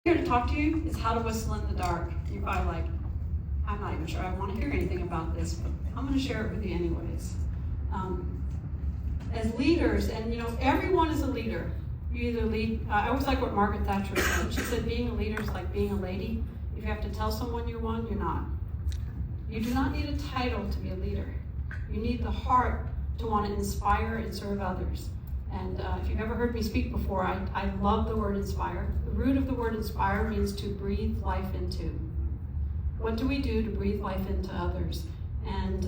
Here to talk to you is how to whistle in the dark. You're probably like, I'm not even sure I want to hear anything about this, but I'm going to share it with you anyways. As leaders, and everyone is a leader. You either lead, I always like what Margaret Thatcher said. She said being a leader is like being a lady. If you have to tell someone you're one, you're not. You do not need a title to be a leader. You need the heart to want to inspire and serve others. And if you've ever heard me speak before, I love the word inspire. The root of the word inspire means to breathe life into. What do we do to breathe life into others? And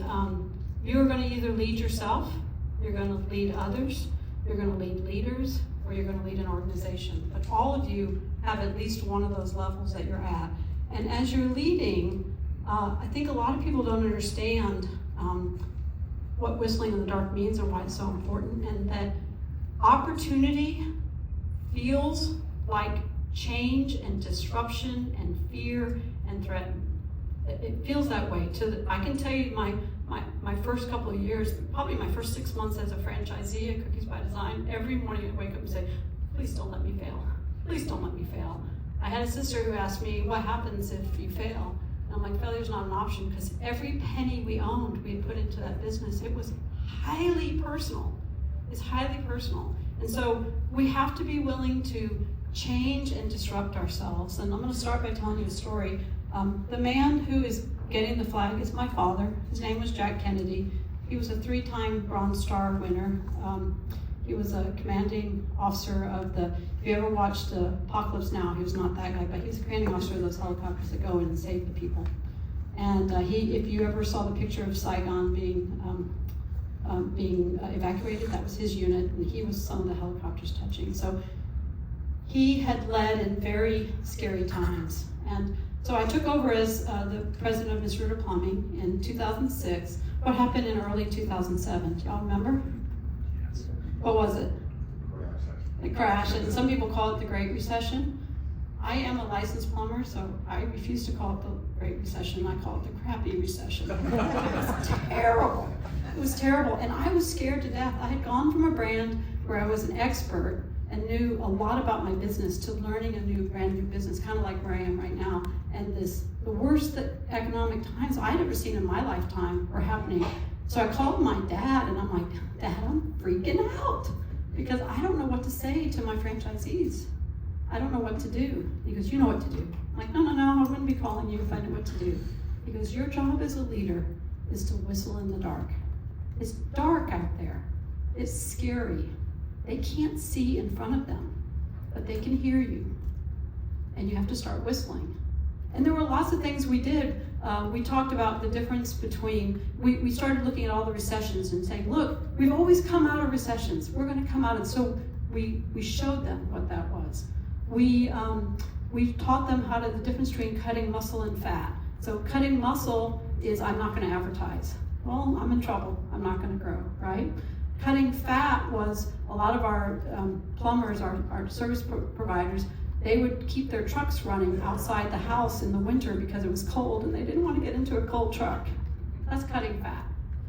you're going to either lead yourself, you're going to lead others, you're going to lead leaders, or you're going to lead an organization. But all of you have at least one of those levels that you're at. And as you're leading, I think a lot of people don't understand what whistling in the dark means and why it's so important, and that opportunity feels like change and disruption and fear and threat. It feels that way. I can tell you my first couple of years, probably my first 6 months as a franchisee at Cookies by Design, every morning I'd wake up and say, please don't let me fail. Please don't let me fail. I had a sister who asked me, what happens if you fail? And I'm like, failure's not an option, because every penny we owned, we had put into that business. It was highly personal. It's highly personal. And so we have to be willing to change and disrupt ourselves. And I'm going to start by telling you a story. The man who is getting the flag is my father. His name was Jack Kennedy. He was a 3-time Bronze Star winner. He was a commanding officer of if you ever watched Apocalypse Now, he was not that guy, but he was a commanding officer of those helicopters that go in and save the people. And if you ever saw the picture of Saigon being evacuated, that was his unit, and he was some of the helicopters touching. So he had led in very scary times. And so I took over as the president of Miss Ritter Plumbing in 2006. What happened in early 2007? Do y'all remember? Yes. What was it? Crash. The crash, and some people call it the Great Recession. I am a licensed plumber, so I refuse to call it the Great Recession. I call it the crappy recession. It was terrible. It was terrible, and I was scared to death. I had gone from a brand where I was an expert and knew a lot about my business to learning a brand new business, kind of like where I am right now. And the worst economic times I'd ever seen in my lifetime were happening. So I called my dad, and I'm like, Dad, I'm freaking out because I don't know what to say to my franchisees. I don't know what to do. He goes, you know what to do. I'm like, no, I wouldn't be calling you if I knew what to do. He goes, your job as a leader is to whistle in the dark. It's dark out there. It's scary. They can't see in front of them, but they can hear you. And you have to start whistling. And there were lots of things we did. We talked about the difference between, we started looking at all the recessions and saying, look, we've always come out of recessions. We're going to come out. And so we showed them what that was. We taught them the difference between cutting muscle and fat. So cutting muscle is, I'm not going to advertise. Well, I'm in trouble. I'm not going to grow, right? Cutting fat was a lot of our plumbers, our service providers, they would keep their trucks running outside the house in the winter because it was cold and they didn't want to get into a cold truck. That's cutting fat.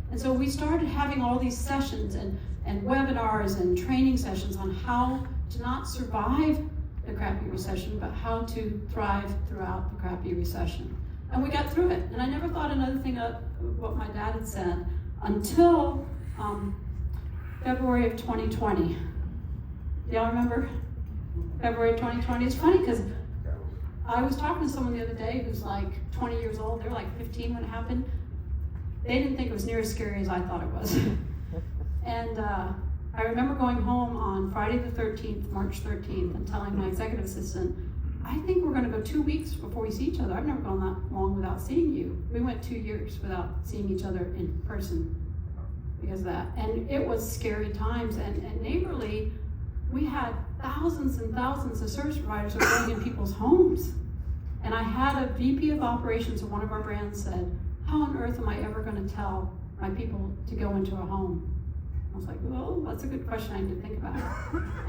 And so we started having all these sessions and webinars and training sessions on how to not survive the crappy recession, but how to thrive throughout the crappy recession. And we got through it. And I never thought another thing of what my dad had said until February of 2020. Y'all remember February of 2020? It's funny because I was talking to someone the other day who's like 20 years old. They were like 15 when it happened. They didn't think it was near as scary as I thought it was. And I remember going home on Friday the 13th, March 13th, and telling my executive assistant, I think we're going to go 2 weeks before we see each other. I've never gone that long without seeing you. We went 2 years without seeing each other in person because of that. And it was scary times. And neighborly, we had thousands and thousands of service providers who were going in people's homes. And I had a VP of operations of one of our brands said, how on earth am I ever going to tell my people to go into a home? I was like, well, that's a good question I need to think about.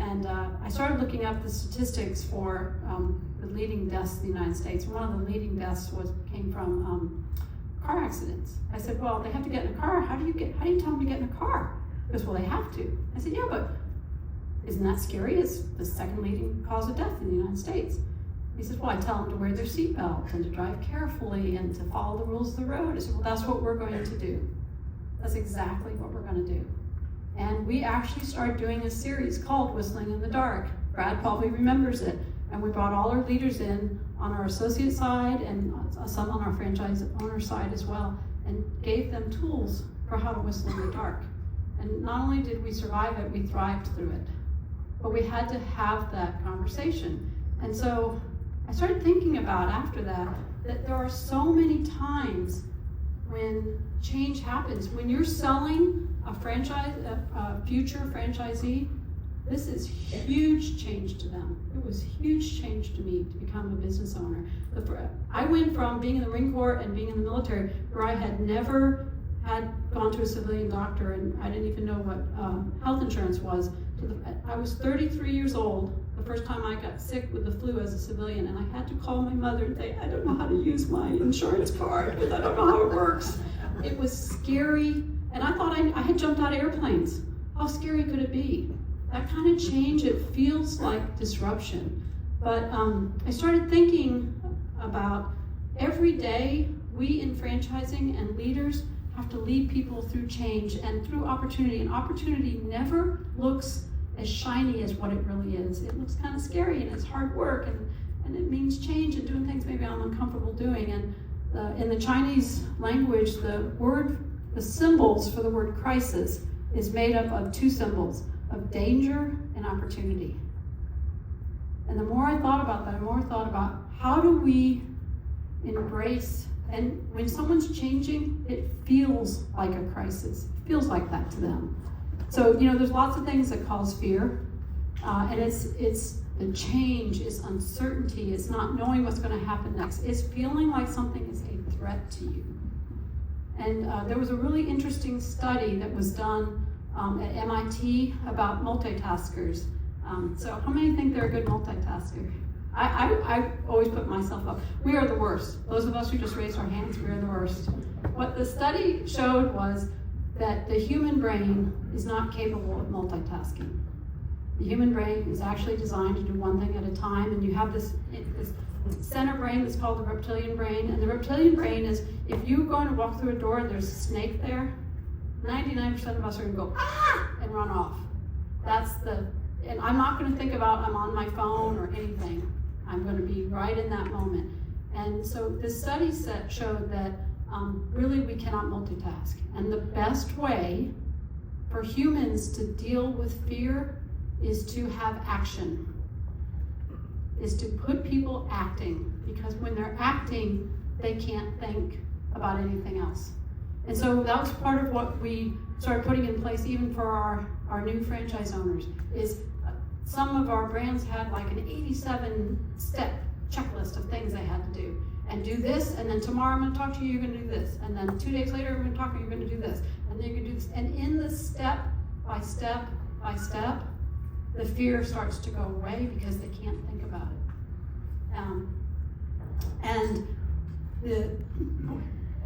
And I started looking up the statistics for the leading deaths in the United States. One of the leading deaths came from car accidents. I said, well, they have to get in a car. How do you tell them to get in a car? He goes, well, they have to. I said, yeah, but isn't that scary? It's the second leading cause of death in the United States. He says, well, I tell them to wear their seatbelt and to drive carefully and to follow the rules of the road. I said, well, that's what we're going to do. That's exactly what we're going to do. And we actually started doing a series called Whistling in the Dark. Brad probably remembers it. And we brought all our leaders in on our associate side and some on our franchise owner side as well, and gave them tools for how to whistle in the dark. And not only did we survive it, we thrived through it. But we had to have that conversation. And so I started thinking about after that there are so many times when change happens. When you're selling a franchise, a future franchisee, this is huge change to them. It was huge change to me to become a business owner. I went from being in the Marine Corps and being in the military, where I had never had gone to a civilian doctor and I didn't even know what health insurance was. I was 33 years old the first time I got sick with the flu as a civilian, and I had to call my mother and say, I don't know how to use my insurance card because I don't know how it works. It was scary, and I thought I had jumped out of airplanes. How scary could it be? That kind of change, it feels like disruption. But I started thinking about every day we in franchising and leaders have to lead people through change and through opportunity. And opportunity never looks as shiny as what it really is. It looks kind of scary and it's hard work and it means change and doing things maybe I'm uncomfortable doing. And in the Chinese language, the symbols for the word crisis is made up of two symbols, of danger and opportunity. And the more I thought about that, the more I thought about how do we embrace, and when someone's changing, it feels like a crisis. It feels like that to them. So, there's lots of things that cause fear, and it's the change, it's uncertainty, it's not knowing what's going to happen next. It's feeling like something is a threat to you. And there was a really interesting study that was done at MIT about multitaskers. So how many think they're a good multitasker? I always put myself up. We are the worst. Those of us who just raised our hands, we are the worst. What the study showed was that the human brain is not capable of multitasking. The human brain is actually designed to do one thing at a time, and you have this center brain that's called the reptilian brain, and the reptilian brain is, if you're going to walk through a door and there's a snake there, 99% of us are going to go, ah, and run off. And I'm not going to think about I'm on my phone or anything. I'm going to be right in that moment. And so this study showed that really we cannot multitask. And the best way for humans to deal with fear is to have action, is to put people acting, because when they're acting, they can't think about anything else. And so that was part of what we started putting in place even for our new franchise owners, is some of our brands had like an 87-step checklist of things they had to do. And do this, and then tomorrow I'm going to talk to you, you're going to do this. And then 2 days later, I'm going to talk to you, you're going to do this. And then you're going to do this. And in the step by step by step, the fear starts to go away because they can't think about it.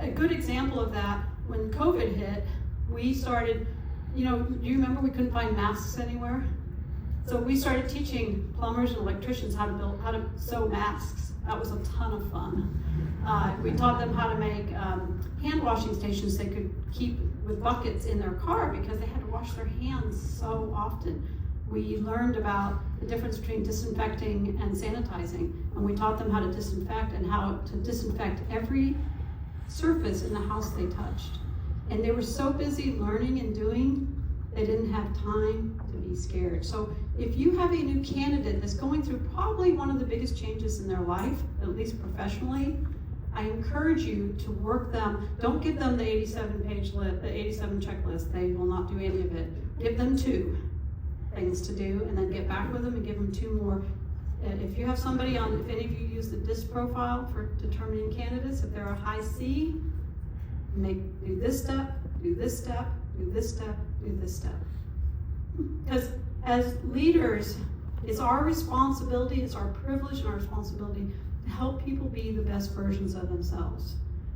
A good example of that, when COVID hit, we started, do you remember we couldn't find masks anywhere? So we started teaching plumbers and electricians how to sew masks. That was a ton of fun. We taught them how to make hand washing stations they could keep with buckets in their car because they had to wash their hands so often. We learned about the difference between disinfecting and sanitizing, and we taught them how to disinfect and how to disinfect every surface in the house they touched. And they were so busy learning and doing, they didn't have time to be scared. So if you have a new candidate that's going through probably one of the biggest changes in their life, at least professionally, I encourage you to work them. Don't give them the 87-page list, the 87 checklist. They will not do any of it. Give them 2 things to do, and then get back with them and give them 2 more. If you have somebody on, if any of you use the DISC profile for determining candidates, if they're a high C, do this step, do this step, do this step, do this step. Because as leaders, it's our responsibility, it's our privilege and our responsibility to help people be the best versions of themselves.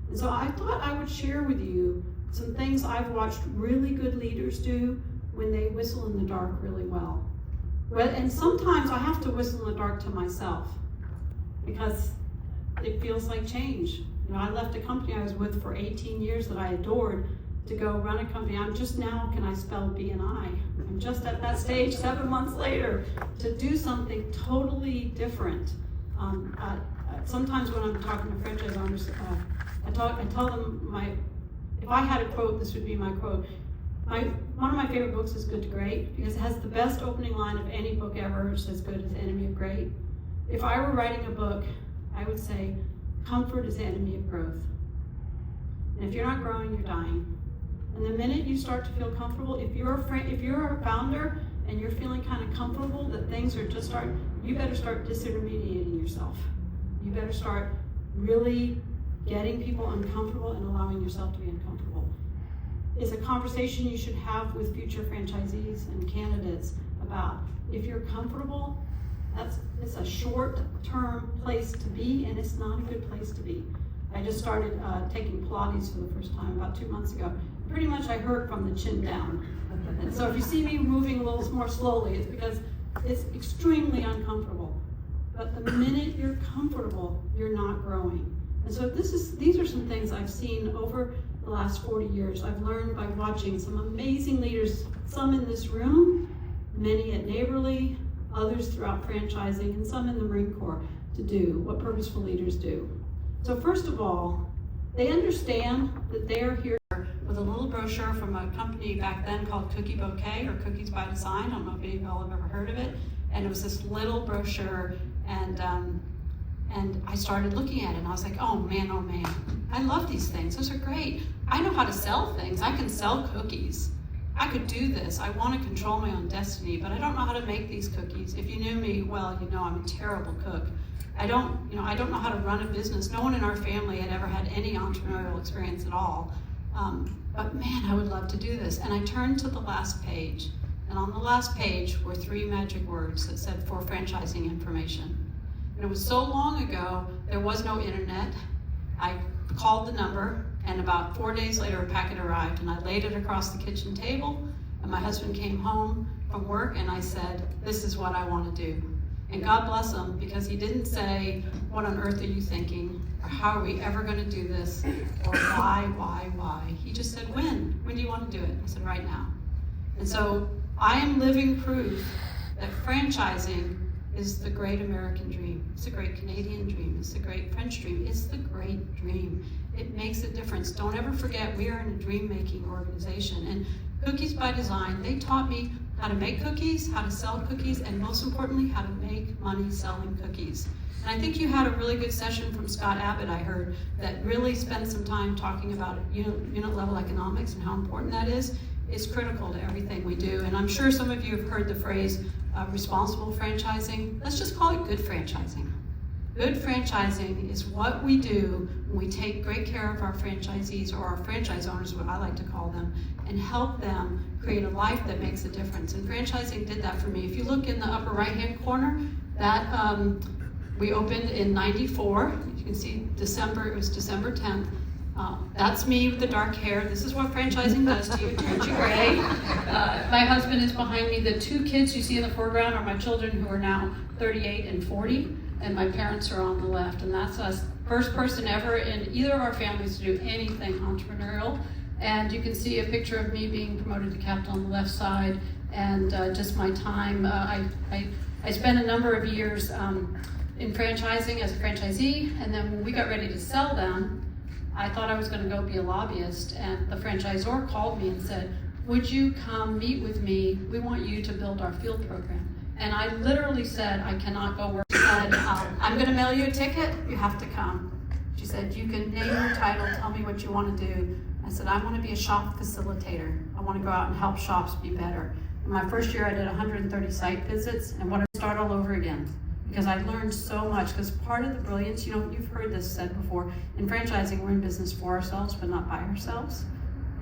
And so I thought I would share with you some things I've watched really good leaders do when they whistle in the dark really well. And sometimes I have to whistle in the dark to myself. because it feels like change. You know, I left a company I was with for 18 years that I adored to go run a company. I'm just now, can I spell BNI? I'm just at that stage 7 months later to do something totally different. Sometimes when I'm talking to franchise owners, I tell them if I had a quote, this would be my quote. One of my favorite books is Good to Great because it has the best opening line of any book ever. It's as good as the enemy of great. If I were writing a book, I would say, comfort is the enemy of growth. And if you're not growing, you're dying. And the minute you start to feel comfortable, if you're a founder and you're feeling kind of comfortable that things are just you better start disintermediating yourself. You better start really getting people uncomfortable and allowing yourself to be uncomfortable. It's a conversation you should have with future franchisees and candidates about if you're comfortable, it's a short-term place to be, and it's not a good place to be. I just started taking Pilates for the first time about 2 months ago. Pretty much I hurt from the chin down. And so if you see me moving a little more slowly, it's because it's extremely uncomfortable. But the minute you're comfortable, you're not growing. And so these are some things I've seen over the last 40 years. I've learned by watching some amazing leaders, some in this room, many at Neighborly, others throughout franchising, and some in the Marine Corps to do what purposeful leaders do. So first of all, they understand that they are here with a little brochure from a company back then called Cookie Bouquet or Cookies by Design. I don't know if any of y'all have ever heard of it. And it was this little brochure, and I started looking at it, and I was like, oh man, I love these things. Those are great. I know how to sell things. I can sell cookies. I could do this. I want to control my own destiny, but I don't know how to make these cookies. If you knew me well, you know I'm a terrible cook. I don't know how to run a business. No one in our family had ever had any entrepreneurial experience at all. But man, I would love to do this. And I turned to the last page, and on the last page were 3 magic words that said for franchising information. And it was so long ago, there was no internet. I called the number, and about 4 days later, a packet arrived, and I laid it across the kitchen table, and my husband came home from work, and I said, this is what I want to do. And God bless him, because he didn't say, what on earth are you thinking? Or how are we ever going to do this? Or why? He just said, when? When do you want to do it? I said, right now. And so I am living proof that franchising is the great American dream. It's the great Canadian dream. It's the great French dream. It's the great dream. It makes a difference. Don't ever forget, we are in a dream-making organization. And Cookies by Design, they taught me how to make cookies, how to sell cookies, and most importantly, how to make money selling cookies. And I think you had a really good session from Scott Abbott, I heard, that really spent some time talking about unit level economics and how important that is. It's critical to everything we do. And I'm sure some of you have heard the phrase responsible franchising. Let's just call it good franchising. Good franchising is what we do when we take great care of our franchisees, or our franchise owners, what I like to call them, and help them create a life that makes a difference. And franchising did that for me. If you look in the upper right-hand corner, that we opened in '94. You can see it was December 10th. That's me with the dark hair. This is what franchising does to you, turns you gray. My husband is behind me. The 2 kids you see in the foreground are my children, who are now 38 and 40, and my parents are on the left. And that's us, first person ever in either of our families to do anything entrepreneurial. And you can see a picture of me being promoted to captain on the left side, and just my time. I spent a number of years in franchising as a franchisee, and then when we got ready to sell them, I thought I was going to go be a lobbyist, and the franchisor called me and said, would you come meet with me? We want you to build our field program. And I literally said, I cannot go work. She said, I'm going to mail you a ticket. You have to come. She said, you can name your title, tell me what you want to do. I said, I want to be a shop facilitator. I want to go out and help shops be better. In my first year, I did 130 site visits, and want to start all over again. Because I learned so much, because part of the brilliance, you've heard this said before, in franchising, we're in business for ourselves, but not by ourselves.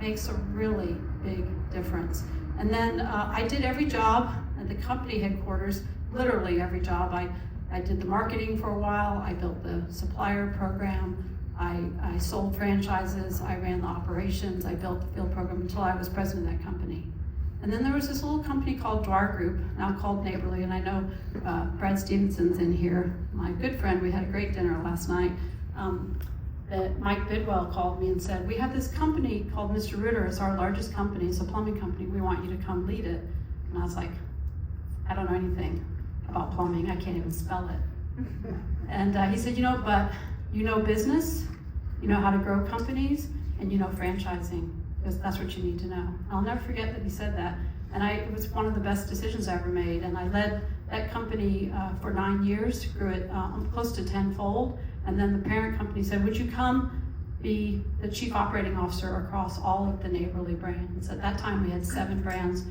Makes a really big difference. And then I did every job at the company headquarters, literally every job. I did the marketing for a while, I built the supplier program, I sold franchises, I ran the operations, I built the field program until I was president of that company. And then there was this little company called Dwyer Group, now called Neighborly, and I know Brad Stevenson's in here, my good friend. We had a great dinner last night. That Mike Bidwell called me and said, we have this company called Mr. Ritter. It's our largest company. It's a plumbing company. We want you to come lead it. And I was like, I don't know anything about plumbing. I can't even spell it. And he said, but you know business, you know how to grow companies, and you know franchising, because that's what you need to know. I'll never forget that he said that. And it was one of the best decisions I ever made. And I led that company for 9 years, grew it close to tenfold. And then the parent company said, would you come be the chief operating officer across all of the Neighborly brands? At that time, we had 7 brands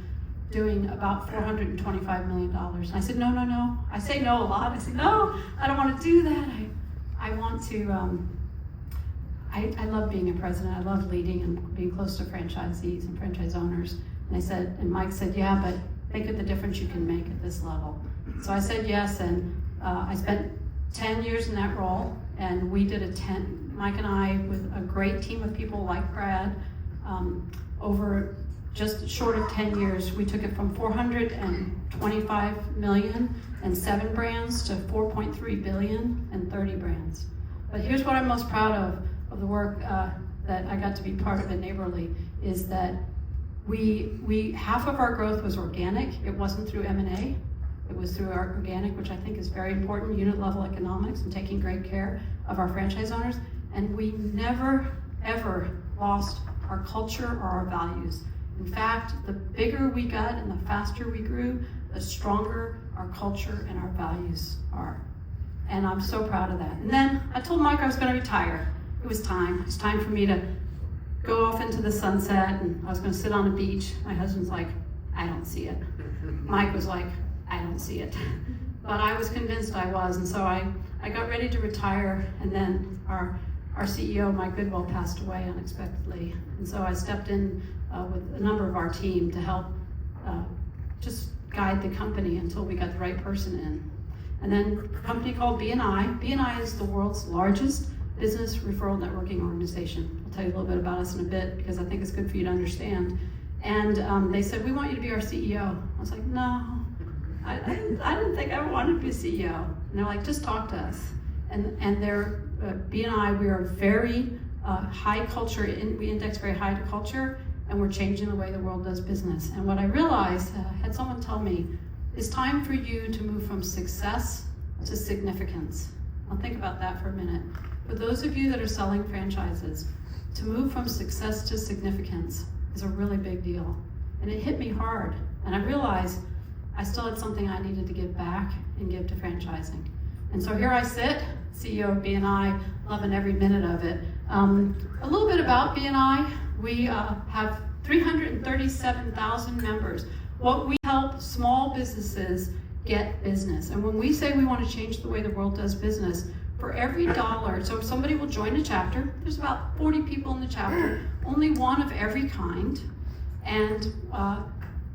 doing about $425 million. And I said, no. I say no a lot. I said, no, I don't want to do that. I want to, I love being a president. I love leading and being close to franchisees and franchise owners. And Mike said, yeah, but think of the difference you can make at this level. So I said yes, and I spent 10 years in that role, and we did Mike and I, with a great team of people like Brad, over just short of 10 years, we took it from 425 million and 7 brands to 4.3 billion and 30 brands. But here's what I'm most proud of the work that I got to be part of at Neighborly, is that we half of our growth was organic. It wasn't through M&A. It was through our organic, which I think is very important, unit level economics and taking great care of our franchise owners. And we never, ever lost our culture or our values. In fact, the bigger we got and the faster we grew, the stronger our culture and our values are. And I'm so proud of that. And then I told Mike I was going to retire. It was time. It was time for me to go off into the sunset, and I was going to sit on a beach. My husband's like, I don't see it. Mike was like, I don't see it. But I was convinced I was, and so I got ready to retire, and then our CEO, Mike Bidwell, passed away unexpectedly. And so I stepped in with a number of our team to help just guide the company until we got the right person in. And then a company called BNI. BNI is the world's largest business referral networking organization. I'll tell you a little bit about us in a bit, because I think it's good for you to understand. And they said, we want you to be our CEO. I was like, no, I didn't think I wanted to be a CEO. And they're like, just talk to us. And they're, BNI, we are very high culture, we index very high to culture, and we're changing the way the world does business. And what I realized, had someone tell me, it's time for you to move from success to significance. I'll think about that for a minute. For those of you that are selling franchises, to move from success to significance is a really big deal. And it hit me hard. And I realized I still had something I needed to give back and give to franchising. And so here I sit, CEO of BNI, loving every minute of it. A little bit about BNI. We have 337,000 members. What we help small businesses get business. And when we say we want to change the way the world does business, for every dollar, so if somebody will join a chapter, there's about 40 people in the chapter, only one of every kind, and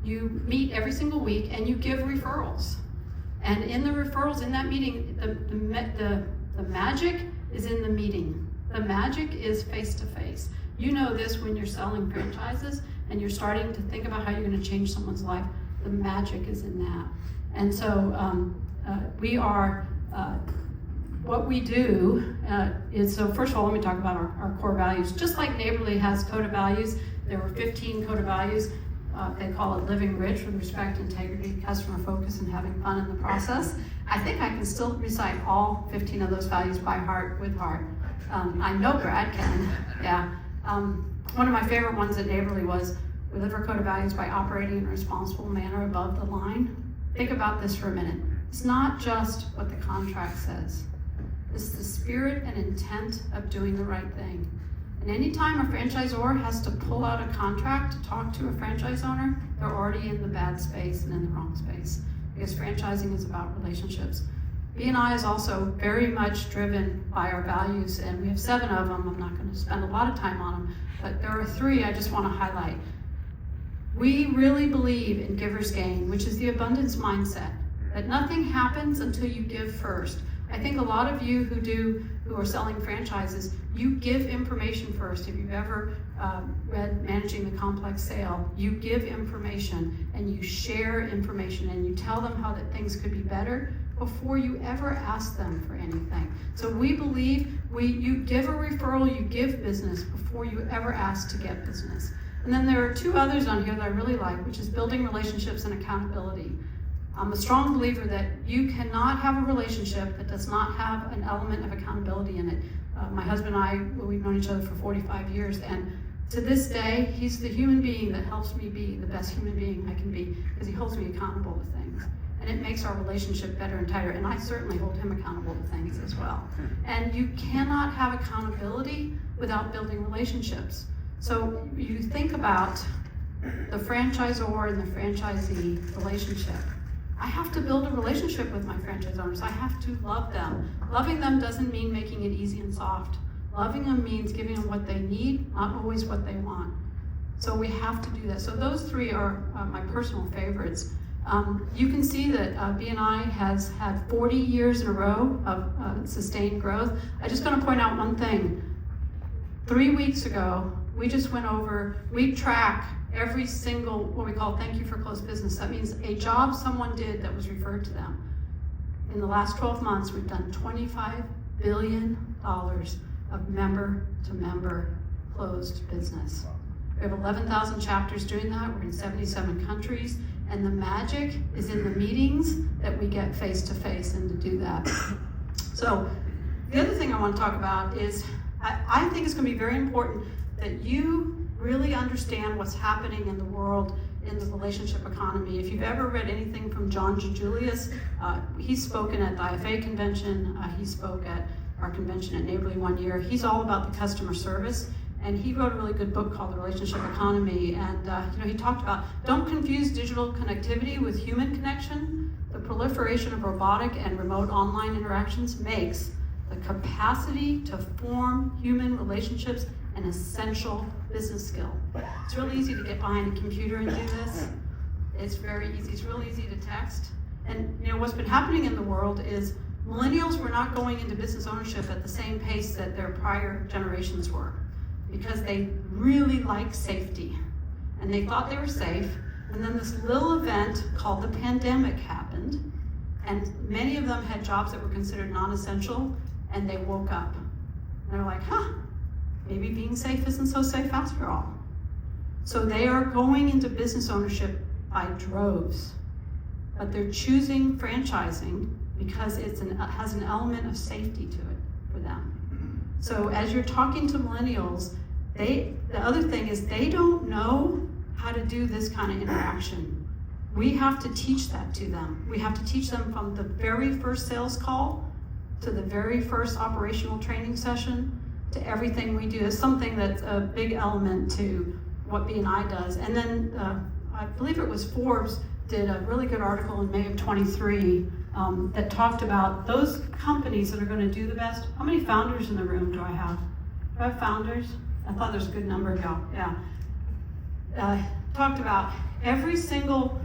you meet every single week and you give referrals. And in the referrals, in that meeting, the magic is in the meeting. The magic is face-to-face. You know this when you're selling franchises and you're starting to think about how you're going to change someone's life. The magic is in that. And so we are, what we do is, so first of all, let me talk about our core values. Just like Neighborly has code of values, there were 15 code of values. They call it living rich with respect, integrity, customer focus, and having fun in the process. I think I can still recite all 15 of those values by heart, with heart. I know Brad can, yeah. One of my favorite ones at Neighborly was, we live our code of values by operating in a responsible manner above the line. Think about this for a minute. It's not just what the contract says. It's the spirit and intent of doing the right thing. And anytime a franchisor has to pull out a contract to talk to a franchise owner, they're already in the bad space and in the wrong space, because franchising is about relationships. BNI is also very much driven by our values, and we have 7 of them. I'm not going to spend a lot of time on them, but there are 3 I just want to highlight. We really believe in giver's gain, which is the abundance mindset, that nothing happens until you give first. I think a lot of you who are selling franchises, you give information first. If you've ever read Managing the Complex Sale, you give information and you share information and you tell them how that things could be better before you ever ask them for anything. So we believe you give a referral, you give business before you ever ask to get business. And then there are two others on here that I really like, which is building relationships and accountability. I'm a strong believer that you cannot have a relationship that does not have an element of accountability in it. My husband and I, we've known each other for 45 years, and to this day, he's the human being that helps me be the best human being I can be, because he holds me accountable to things. And it makes our relationship better and tighter, and I certainly hold him accountable to things as well. And you cannot have accountability without building relationships. So you think about the franchisor and the franchisee relationship. I have to build a relationship with my franchise owners. I have to love them. Loving them doesn't mean making it easy and soft. Loving them means giving them what they need, not always what they want. So we have to do that. So those three are my personal favorites. You can see that BNI has had 40 years in a row of sustained growth. I'm just going to point out one thing. 3 weeks ago, we track every single, what we call thank you for closed business. That means a job someone did that was referred to them. In the last 12 months, we've done $25 billion of member-to-member closed business. We have 11,000 chapters doing that. We're in 77 countries. And the magic is in the meetings that we get face-to-face and to do that. So the other thing I want to talk about is I think it's going to be very important that you really understand what's happening in the world in the relationship economy. If you've ever read anything from John Julius, he's spoken at the IFA convention, he spoke at our convention at Neighborly one year. He's all about the customer service, and he wrote a really good book called The Relationship Economy, and he talked about, don't confuse digital connectivity with human connection. The proliferation of robotic and remote online interactions makes the capacity to form human relationships an essential business skill. It's really easy to get behind a computer and do this. It's very easy. It's really easy to text. And what's been happening in the world is millennials were not going into business ownership at the same pace that their prior generations were, because they really like safety. And they thought they were safe. And then this little event called the pandemic happened. And many of them had jobs that were considered non-essential, and they woke up. And they're like, maybe being safe isn't so safe after all. So they are going into business ownership by droves, but they're choosing franchising because it has an element of safety to it for them. So as you're talking to millennials, the other thing is they don't know how to do this kind of interaction. We have to teach that to them. We have to teach them from the very first sales call to the very first operational training session to everything we do. Is something that's a big element to what BNI does. And then I believe it was Forbes did a really good article in May of 23 that talked about those companies that are going to do the best. How many founders in the room do I have? Do I have founders? I thought there's a good number of y'all. Yeah. Talked about every single,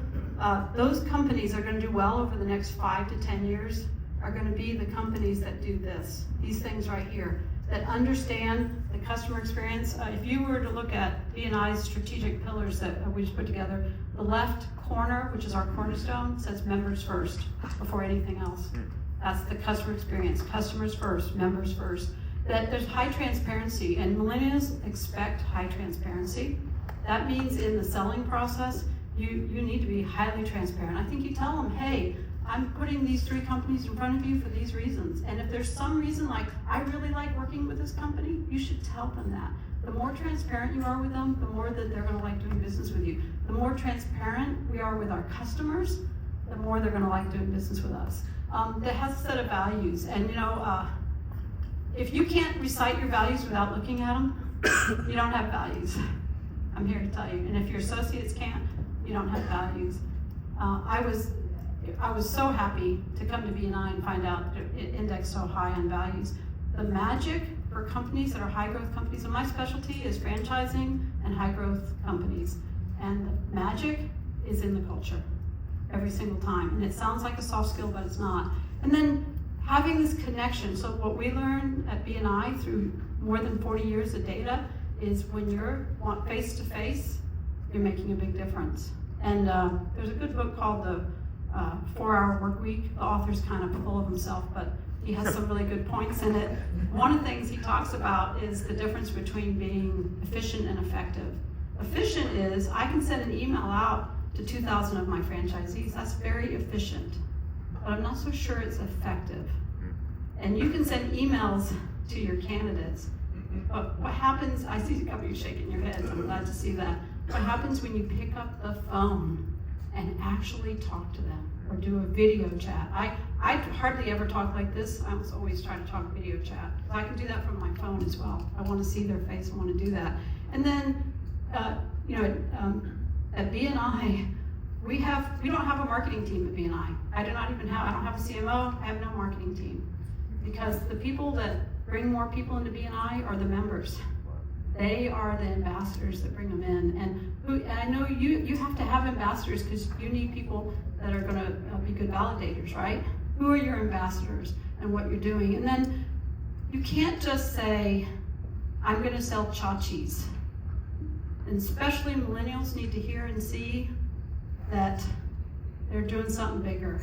those companies that are going to do well over the next 5 to 10 years are going to be the companies that do this, these things right here, that understand the customer experience. If you were to look at BNI's strategic pillars that we just put together, the left corner, which is our cornerstone, says members first before anything else. That's the customer experience, customers first, members first. That there's high transparency, and millennials expect high transparency. That means in the selling process, you need to be highly transparent. I think you tell them, hey, I'm putting these 3 companies in front of you for these reasons. And if there's some reason like, I really like working with this company, you should tell them that. The more transparent you are with them, the more that they're going to like doing business with you. The more transparent we are with our customers, the more they're going to like doing business with us. That has a set of values. And if you can't recite your values without looking at them, you don't have values. I'm here to tell you. And if your associates can't, you don't have values. I was so happy to come to BNI and find out that it indexed so high on values. The magic for companies that are high growth companies, and my specialty is franchising and high growth companies. And the magic is in the culture every single time. And it sounds like a soft skill, but it's not. And then having this connection. So what we learn at BNI through more than 40 years of data is when you're face-to-face, you're making a big difference. And there's a good book called The 4-Hour Work Week. The author's kind of full of himself, but he has some really good points in it. One of the things he talks about is the difference between being efficient and effective. Efficient is, I can send an email out to 2,000 of my franchisees. That's very efficient, but I'm not so sure it's effective. And you can send emails to your candidates, but what happens, I see a couple of you shaking your heads, I'm glad to see that. What happens when you pick up the phone and actually talk to them or do a video chat? I hardly ever talk like this. I always try to talk video chat. I can do that from my phone as well. I want to see their face, I want to do that. And then, at BNI, we don't have a marketing team at BNI. I don't have a CMO, I have no marketing team. Because the people that bring more people into BNI are the members. They are the ambassadors that bring them in. And I know you have to have ambassadors because you need people that are going to be good validators, right? Who are your ambassadors and what you're doing? And then you can't just say, I'm going to sell tchotchkes. And especially millennials need to hear and see that they're doing something bigger.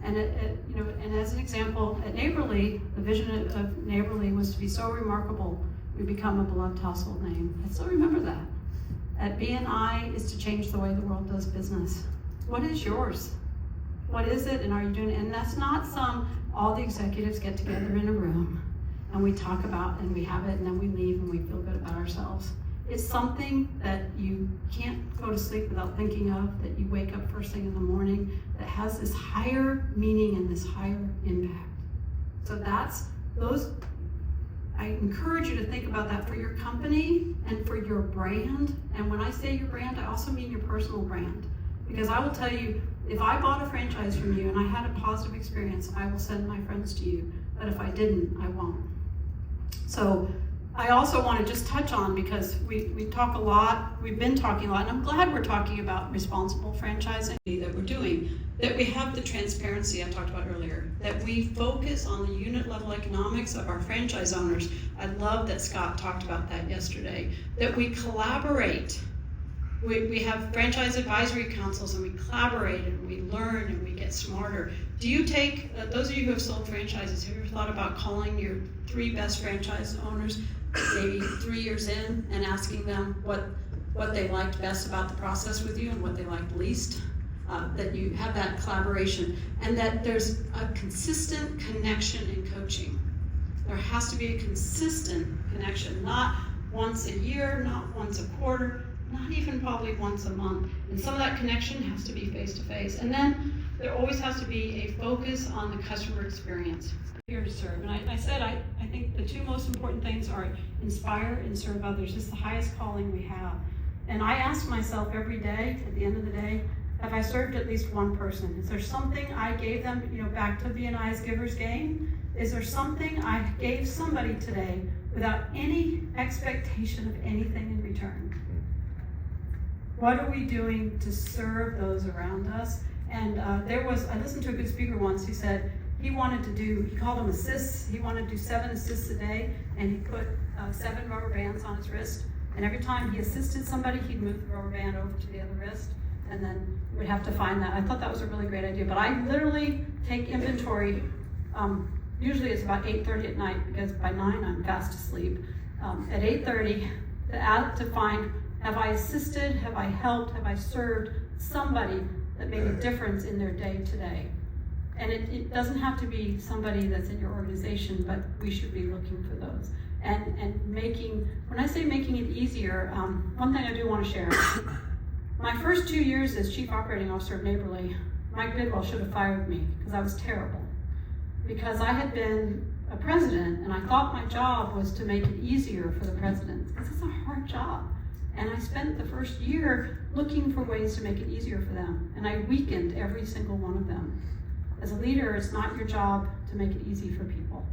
And and as an example, at Neighborly, the vision of Neighborly was to be so remarkable, we become a beloved household name. I still remember that. At BNI is to change the way the world does business. What is yours? What is it, and are you doing it? And that's not all the executives get together in a room and we talk about and we have it and then we leave and we feel good about ourselves. It's something that you can't go to sleep without thinking of, that you wake up first thing in the morning, that has this higher meaning and this higher impact. So I encourage you to think about that for your company and for your brand. And when I say your brand, I also mean your personal brand. Because I will tell you, if I bought a franchise from you and I had a positive experience, I will send my friends to you. But if I didn't, I won't. So I also want to just touch on, because we talk a lot, we've been talking a lot, and I'm glad we're talking about responsible franchising that we're doing, that we have the transparency I talked about earlier, that we focus on the unit level economics of our franchise owners. I love that Scott talked about that yesterday, that we collaborate. We have franchise advisory councils and we collaborate and we learn and we get smarter. Do you take, those of you who have sold franchises, have you ever thought about calling your 3 best franchise owners maybe 3 years in and asking them what they liked best about the process with you and what they liked least? That you have that collaboration and that there's a consistent connection in coaching. There has to be a consistent connection, not once a year, not once a quarter, not even probably once a month. And some of that connection has to be face-to-face. And then there always has to be a focus on the customer experience. Here to serve. And I said I think the 2 most important things are inspire and serve others. It's the highest calling we have. And I ask myself every day, at the end of the day, have I served at least one person? Is there something I gave them, back to BNI's Giver's Game? Is there something I gave somebody today without any expectation of anything in return? What are we doing to serve those around us? And I listened to a good speaker once. He said he called them assists. He wanted to do 7 assists a day, and he put 7 rubber bands on his wrist. And every time he assisted somebody, he'd move the rubber band over to the other wrist, and then we'd have to find that. I thought that was a really great idea. But I literally take inventory. Usually it's about 8:30 at night, because by 9 I'm fast asleep. At 8:30 to find, have I assisted, have I helped, have I served somebody that made a difference in their day today? And it doesn't have to be somebody that's in your organization, but we should be looking for those. And when I say making it easier, one thing I do want to share. My first 2 years as Chief Operating Officer of Neighborly, Mike Bidwell should have fired me because I was terrible. Because I had been a president and I thought my job was to make it easier for the presidents, because it's a hard job. And I spent the first year looking for ways to make it easier for them. And I weakened every single one of them. As a leader, it's not your job to make it easy for people.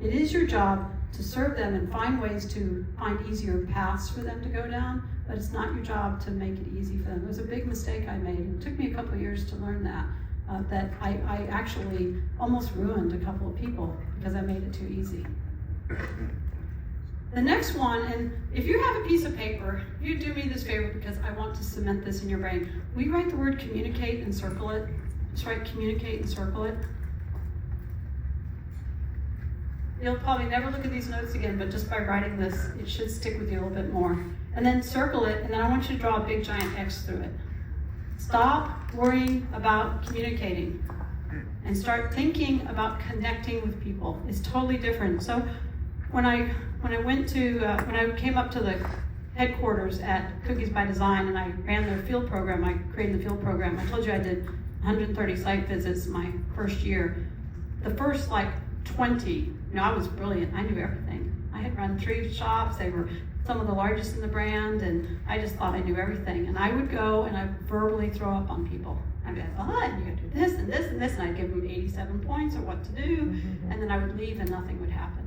It is your job to serve them and find ways to find easier paths for them to go down, but it's not your job to make it easy for them. It was a big mistake I made. It took me a couple of years to learn that. that I actually almost ruined a couple of people because I made it too easy. The next one, and if you have a piece of paper, you do me this favor because I want to cement this in your brain. We write the word communicate and circle it. Just write communicate and circle it. You'll probably never look at these notes again, but just by writing this, it should stick with you a little bit more. And then circle it, and then I want you to draw a big giant X through it. Stop worrying about communicating and start thinking about connecting with people. It's totally different. So when I came up to the headquarters at Cookies by Design and I ran their field program, I created the field program. I told you I did 130 site visits my first year. The first 20, I was brilliant. I knew everything. I had run 3 shops. They were some of the largest in the brand, and I just thought I knew everything. And I would go and I would verbally throw up on people. I'd be like, and you gotta do this and this and this, and I'd give them 87 points or what to do, and then I would leave and nothing would happen.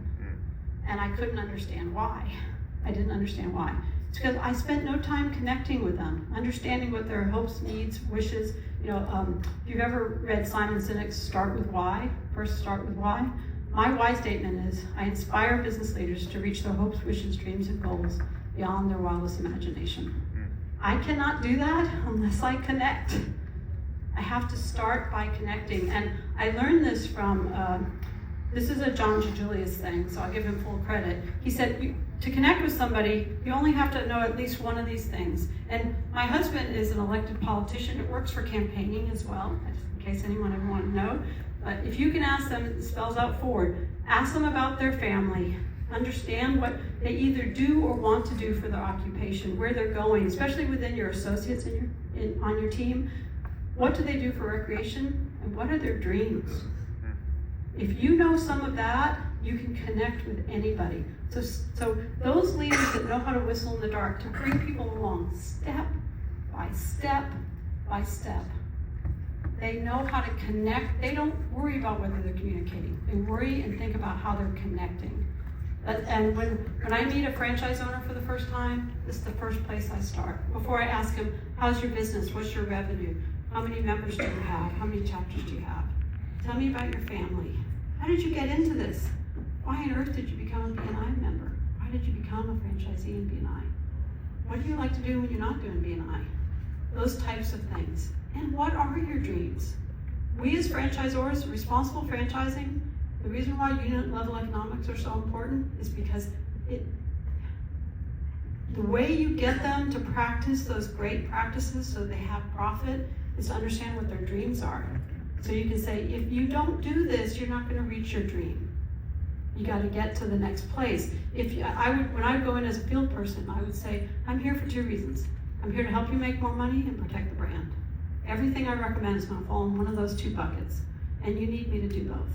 And I couldn't understand why. I didn't understand why. It's because I spent no time connecting with them, understanding what their hopes, needs, wishes. If you've ever read Simon Sinek's Start With Why, first Start With Why, my why statement is, I inspire business leaders to reach their hopes, wishes, dreams, and goals beyond their wildest imagination. I cannot do that unless I connect. I have to start by connecting. And I learned this from, this is a John Julius thing, so I'll give him full credit. He said, to connect with somebody, you only have to know at least one of these things. And my husband is an elected politician. It works for campaigning as well, in case anyone ever wanted to know. But if you can ask them, it spells out forward. Ask them about their family. Understand what they either do or want to do for their occupation, where they're going, especially within your associates on your team. What do they do for recreation? And what are their dreams? If you know some of that, you can connect with anybody. So those leaders that know how to whistle in the dark, to bring people along step by step by step. They know how to connect. They don't worry about whether they're communicating. They worry and think about how they're connecting. And when I meet a franchise owner for the first time, this is the first place I start. Before I ask him, how's your business? What's your revenue? How many members do you have? How many chapters do you have? Tell me about your family. How did you get into this? Why on earth did you become a BNI member? Why did you become a franchisee in BNI? What do you like to do when you're not doing BNI? Those types of things. And what are your dreams? We as franchisors, responsible franchising, the reason why unit level economics are so important is because the way you get them to practice those great practices so they have profit is to understand what their dreams are. So you can say, if you don't do this, you're not going to reach your dream. You got to get to the next place. When I would go in as a field person, I would say, I'm here for 2 reasons. I'm here to help you make more money and protect the brand. Everything I recommend is going to fall in one of those 2 buckets, and you need me to do both.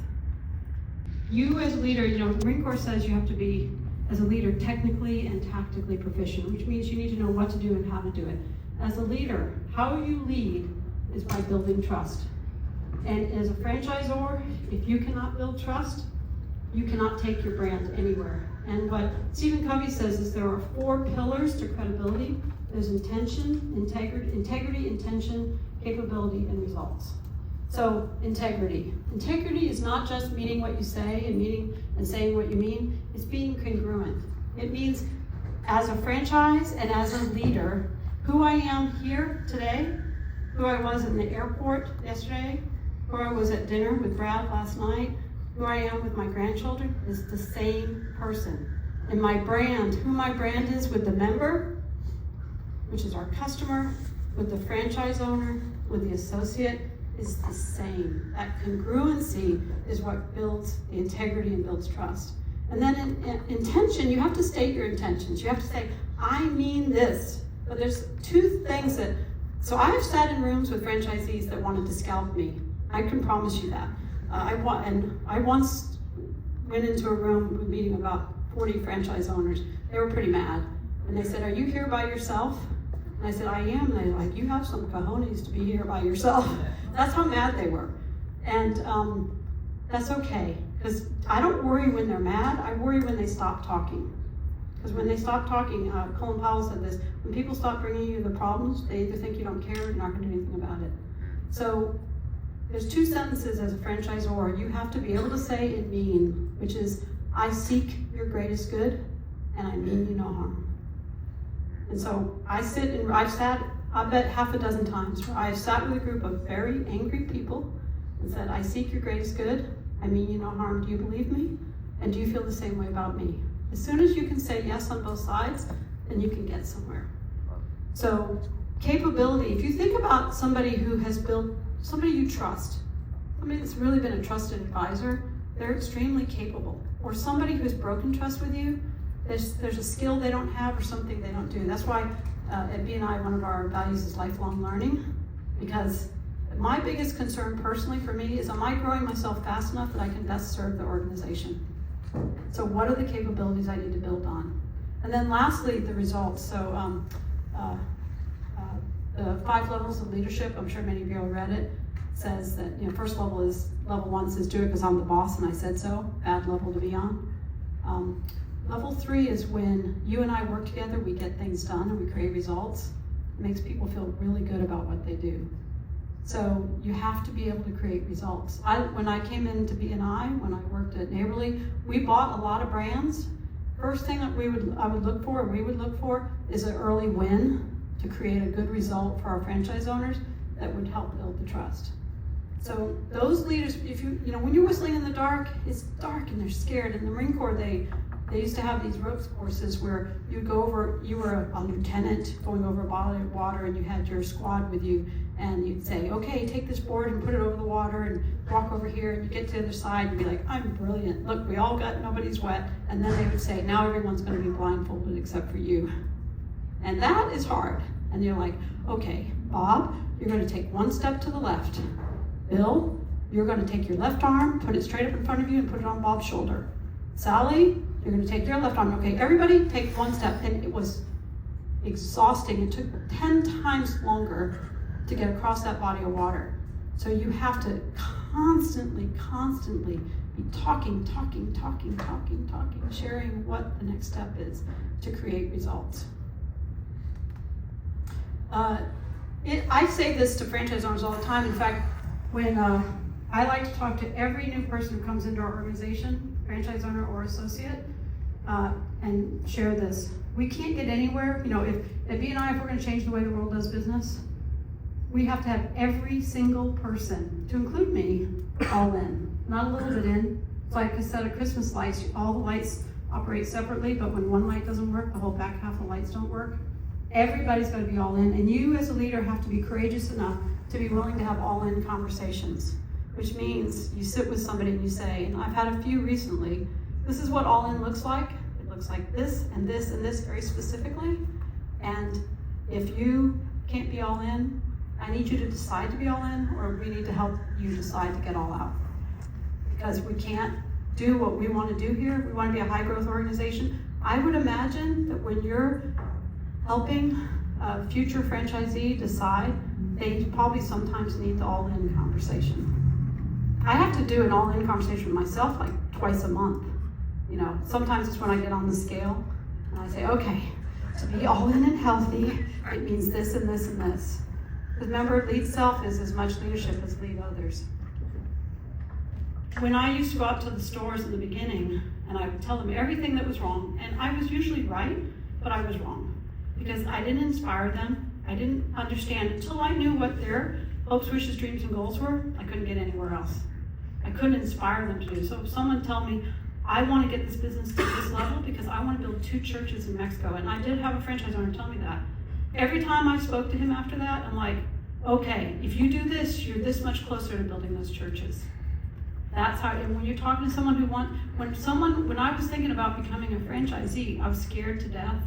You as a leader, the Marine Corps says you have to be, as a leader, technically and tactically proficient, which means you need to know what to do and how to do it. As a leader, how you lead is by building trust. And as a franchisor, if you cannot build trust, you cannot take your brand anywhere. And what Stephen Covey says is there are 4 pillars to credibility. There's intention, integrity, intention, capability, and results. So integrity. Integrity is not just meaning what you say and saying what you mean. It's being congruent. It means as a franchise and as a leader, who I am here today, who I was in the airport yesterday, who I was at dinner with Brad last night, who I am with my grandchildren is the same person. And my brand, who my brand is with the member, which is our customer, with the franchise owner, with the associate, is the same. That congruency is what builds the integrity and builds trust. And then in intention, you have to state your intentions. You have to say, I mean this. But there's 2 things so I've sat in rooms with franchisees that wanted to scalp me. I can promise you that. I once went into a room meeting about 40 franchise owners. They were pretty mad. And they said, are you here by yourself? And I said, I am. And they're like, you have some cojones to be here by yourself. That's how mad they were. And that's okay. Because I don't worry when they're mad. I worry when they stop talking. Because when they stop talking, Colin Powell said this, when people stop bringing you the problems, they either think you don't care or you're not going to do anything about it. So there's two sentences as a franchisor you have to be able to say and mean, which is, I seek your greatest good, and I mean you no harm. And so I bet half a dozen times where I've sat with a group of very angry people and said, I seek your greatest good, I mean you no harm, do you believe me? And do you feel the same way about me? As soon as you can say yes on both sides, then you can get somewhere. So capability, if you think about somebody who has built, somebody you trust, somebody that's really been a trusted advisor, they're extremely capable. Or somebody who's broken trust with you, there's a skill they don't have or something they don't do. That's why at BNI, one of our values is lifelong learning, because my biggest concern personally for me is, am I growing myself fast enough that I can best serve the organization? So what are the capabilities I need to build on? And then lastly, the results. So the 5 levels of leadership, I'm sure many of you all read it, says that, first level is, level 1 says do it because I'm the boss and I said so, bad level to be on. Level 3 is when you and I work together, we get things done and we create results. It makes people feel really good about what they do. So you have to be able to create results. When I came into BNI, when I worked at Neighborly, we bought a lot of brands. First thing that we would look for is an early win to create a good result for our franchise owners that would help build the trust. So those leaders, if when you're whistling in the dark, it's dark and they're scared. In the Marine Corps, they used to have these ropes courses where you were a lieutenant going over a body of water and you had your squad with you, and you'd say, okay, take this board and put it over the water and walk over here, and you get to the other side and be like, I'm brilliant, look, we all got, nobody's wet. And then they would say, now everyone's going to be blindfolded except for you. And that is hard. And you're like, okay, Bob, you're going to take one step to the left. Bill, you're going to take your left arm, put it straight up in front of you and put it on Bob's shoulder. Sally, you're going to take your left arm. Okay, everybody take one step. And it was exhausting. It took 10 times longer to get across that body of water. So you have to constantly be talking, sharing what the next step is to create results. I say this to franchise owners all the time. In fact, when I like to talk to every new person who comes into our organization, franchise owner or associate, and share this. We can't get anywhere, if at BNI, if we're going to change the way the world does business, we have to have every single person, to include me, all in, not a little bit in. It's like a set of Christmas lights. All the lights operate separately, but when one light doesn't work, the whole back half of the lights don't work. Everybody's got to be all in, and you as a leader have to be courageous enough to be willing to have all-in conversations, which means you sit with somebody and you say, and I've had a few recently, this is what all-in looks like. It looks like this and this and this very specifically, and if you can't be all in, I need you to decide to be all in, or we need to help you decide to get all out. Because we can't do what we want to do here. We want to be a high-growth organization. I would imagine that when you're helping a future franchisee decide, they probably sometimes need the all-in conversation. I have to do an all-in conversation with myself like twice a month. Sometimes it's when I get on the scale and I say, okay, to be all-in and healthy, it means this and this and this. Because remember, lead self is as much leadership as lead others. When I used to go out to the stores in the beginning and I would tell them everything that was wrong, and I was usually right, but I was wrong. Because I didn't inspire them, I didn't understand until I knew what their hopes, wishes, dreams, and goals were, I couldn't get anywhere else. I couldn't inspire them to do. So if someone tell me, I want to get this business to this level because I want to build 2 churches in Mexico, and I did have a franchise owner tell me that. Every time I spoke to him after that, I'm like, okay, if you do this, you're this much closer to building those churches. That's how, and when you're talking to someone when I was thinking about becoming a franchisee, I was scared to death.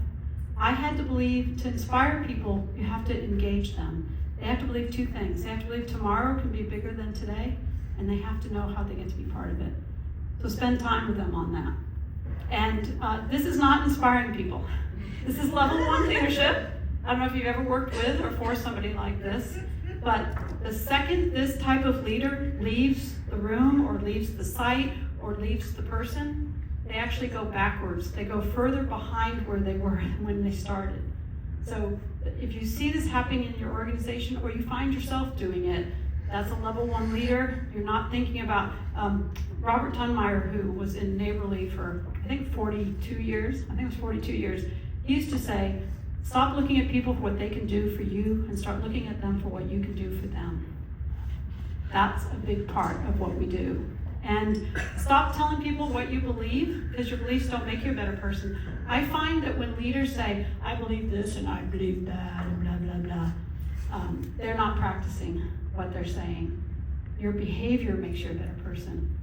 I had to believe, to inspire people, you have to engage them. They have to believe 2 things. They have to believe tomorrow can be bigger than today, and they have to know how they get to be part of it. So spend time with them on that. And this is not inspiring people. This is level 1 leadership. I don't know if you've ever worked with or for somebody like this, but the second this type of leader leaves the room or leaves the site or leaves the person, they actually go backwards. They go further behind where they were when they started. So if you see this happening in your organization or you find yourself doing it, That's a level 1 leader. You're not thinking about, Robert Tunmeyer, who was in Neighborly for, I think 42 years, he used to say, stop looking at people for what they can do for you and start looking at them for what you can do for them. That's a big part of what we do. And stop telling people what you believe, because your beliefs don't make you a better person. I find that when leaders say, I believe this and I believe that and blah, blah, blah, they're not practicing what they're saying. Your behavior makes you a better person.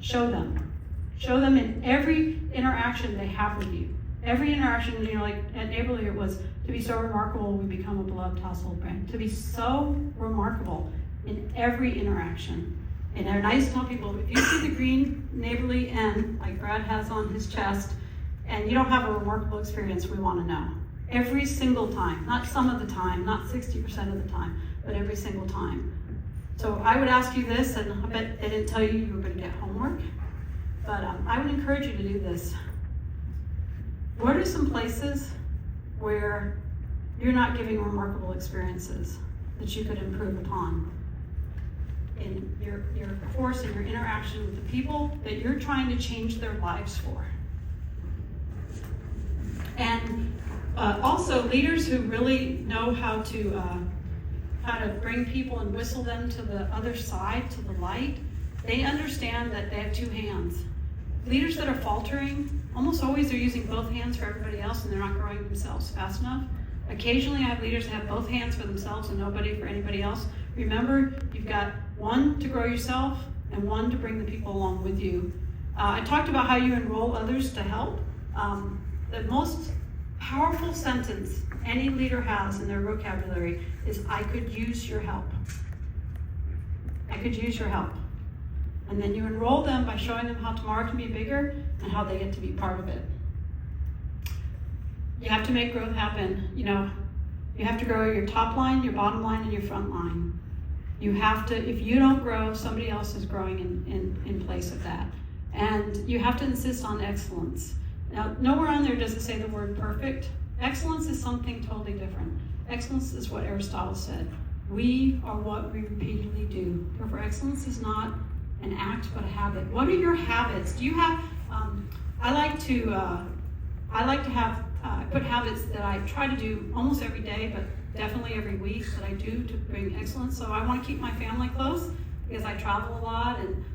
Show them. Show them in every interaction they have with you. Every interaction, like at Neighborly, it was to be so remarkable, we become a beloved household brand. To be so remarkable in every interaction. And I used to tell people, if you see the green Neighborly N, like Brad has on his chest, and you don't have a remarkable experience, we want to know. Every single time, not some of the time, not 60% of the time, but every single time. So I would ask you this, and I bet they didn't tell you you were going to get homework, but I would encourage you to do this. What are some places where you're not giving remarkable experiences that you could improve upon in your course and your interaction with the people that you're trying to change their lives for? And also, leaders who really know how to bring people and whistle them to the other side, to the light, they understand that they have two hands. Leaders that are faltering, almost always they're using both hands for everybody else and they're not growing themselves fast enough. Occasionally I have leaders that have both hands for themselves and nobody for anybody else. Remember, you've got one to grow yourself and one to bring the people along with you. I talked about how you enroll others to help. The most powerful sentence any leader has in their vocabulary is, I could use your help. I could use your help. And then you enroll them by showing them how tomorrow can be bigger and how they get to be part of it. You have to make growth happen. You have to grow your top line, your bottom line, and your front line. You have to, if you don't grow, somebody else is growing in place of that. And you have to insist on excellence. Now, nowhere on there does it say the word perfect. Excellence is something totally different. Excellence is what Aristotle said. We are what we repeatedly do. Therefore, excellence is not an act, but a habit. What are your habits? Do you have, I like to have, I put habits that I try to do almost every day, but definitely every week that I do to bring excellence. So I want to keep my family close because I travel a lot and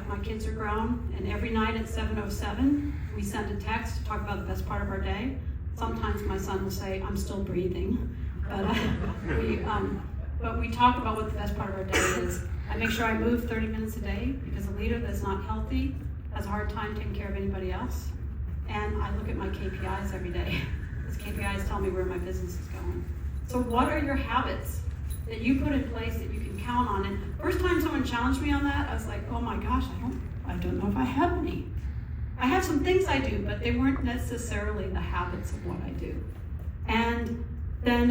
my kids are grown, and every night at 7:07, we send a text to talk about the best part of our day. Sometimes my son will say, I'm still breathing, but we talk about what the best part of our day is. I make sure I move 30 minutes a day because a leader that's not healthy has a hard time taking care of anybody else. And I look at my KPIs every day. Those KPIs tell me where my business is going. So what are your habits that you put in place that you can count on? And first time someone challenged me on that, I was like, oh my gosh, I don't know if I have any. I have some things I do, but they weren't necessarily the habits of what I do. And then